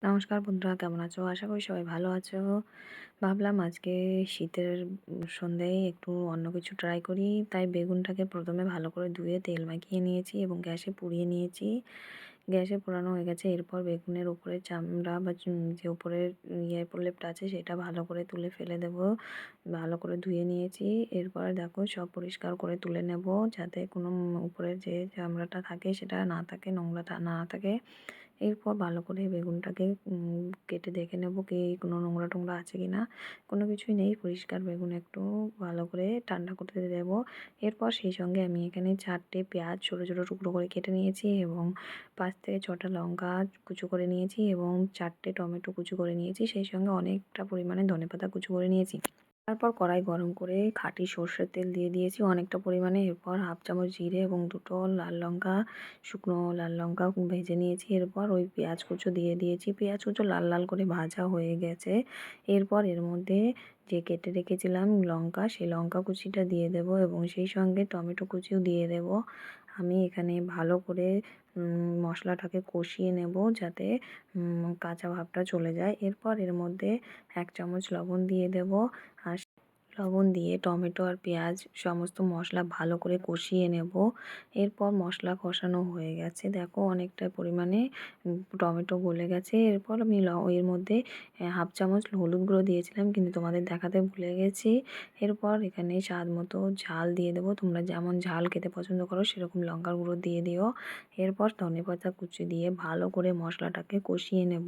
নমস্কার বন্ধুরা, কেমন আছো? আশা করি সবাই ভালো আছো। ভাবলাম আজকে শীতের সন্ধ্যায় একটু অন্য কিছু ট্রাই করি। তাই বেগুনটাকে প্রথমে ভালো করে ধুয়ে তেল মাখিয়ে নিয়েছি এবং গ্যাসে পুড়িয়ে নিয়েছি। গ্যাসে পোড়ানো হয়ে গেছে। এরপর বেগুনের উপরের চামড়া বা যে উপরের প্রলেপটা আছে সেটা ভালো করে তুলে ফেলে দেব। ভালো করে ধুয়ে নিয়েছি। এরপরে দেখো সব পরিষ্কার করে তুলে নেব, যাতে কোনো উপরের যে চামড়াটা থাকে সেটা না থাকে, নোংরাটা না থাকে। এরপর ভালো করে বেগুনটাকে কেটে দেখে নেব কি কোনো নোংরা-টোংরা আছে কিনা। কোনো কিছুই নেই, পরিষ্কার বেগুন। একটু ভালো করে ঠান্ডা করতে দেব। এরপর সেই সঙ্গে আমি এখানে ৪ টে পেঁয়াজ ছোট, ছোট টুকরো করে কেটে নিয়েছি এবং ৫ থেকে ৬ টা লঙ্কা কুচো করে নিয়েছি এবং ৪ টে টমেটো কুচো করে নিয়েছি। সেই সঙ্গে অনেকটা পরিমাণে ধনেপাতা কুচো করে নিয়েছি। তারপর কড়াই গরম করে খাঁটি সর্ষের তেল দিয়ে দিয়েছি অনেকটা পরিমাণে। এরপর হাফ চামচ জিরে এবং ২ টো লাল লঙ্কা, শুকনো লাল লঙ্কা ভেজে নিয়েছি। এরপর ওই পেঁয়াজ কুচো দিয়ে দিয়েছি। পেঁয়াজ কুচো লাল লাল করে ভাজা হয়ে গেছে। এরপর এর মধ্যে যে কেটে রেখেছিলাম লঙ্কা, সেই লঙ্কা কুচিটা দিয়ে দেব এবং সেই সঙ্গে টমেটো কুচিও দিয়ে দেব। আমি এখানে ভালো করে মশলাটাকে কষিয়ে নেব, যাতে কাঁচা ভাবটা চলে যায়। এরপর এর মধ্যে ১ চামচ লবণ দিয়ে দেব। আর লবণ দিয়ে টমেটো আর পেঁয়াজ সমস্ত মশলা ভালো করে কষিয়ে নেব। এরপর মশলা কষানো হয়ে গেছে। দেখো অনেকটা পরিমাণে টমেটো গলে গেছে। এরপর আমি এর মধ্যে হাফ চামচ হলুদ গুঁড়ো দিয়েছিলাম, কিন্তু তোমাদের দেখাতে ভুলে গেছি। এরপর এখানে স্বাদ মতো ঝাল দিয়ে দেবো। তোমরা যেমন ঝাল খেতে পছন্দ করো সেরকম লঙ্কার গুঁড়ো দিয়ে দিও। এরপর ধনেপাতা কুচি দিয়ে ভালো করে মশলাটাকে কষিয়ে নেব।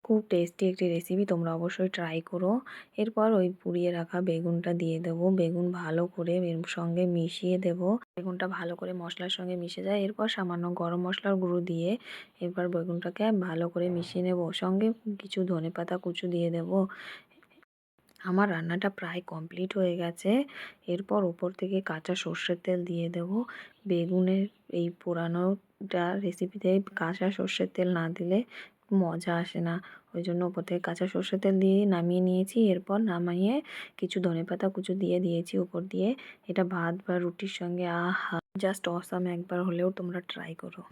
খুব টেস্টি একটি রেসিপি, তোমরা অবশ্যই ট্রাই করো। এরপর ওই পুড়িয়ে রাখা বেগুনটা দিয়ে দেবো। বেগুন ভালো করে এর সঙ্গে মিশিয়ে দেব। বেগুনটা ভালো করে মশলার সঙ্গে মিশে যায়। এরপর সামান্য গরম মশলার গুঁড়ো দিয়ে এবার বেগুনটাকে ভালো করে মিশিয়ে নেব। সঙ্গে কিছু ধনেপাতা কুচো দিয়ে দেব। আমার রান্নাটা প্রায় কমপ্লিট হয়ে গেছে। এরপর ওপর থেকে কাঁচা সর্ষের তেল দিয়ে দেব। বেগুনের এই পোড়ানোটা রেসিপিতে কাঁচা সর্ষের তেল না দিলে মজা আসে না। ওই জন্য ওপর থেকে কাঁচা সর্ষের তেল দিয়ে নামিয়ে নিয়েছি। এরপর নামিয়ে কিছু ধনেপাতা কুচো দিয়ে দিয়েছি উপর দিয়ে। এটা ভাত বা রুটির সঙ্গে আহা! Just awesome! একবার হলেও তোমরা ট্রাই করো।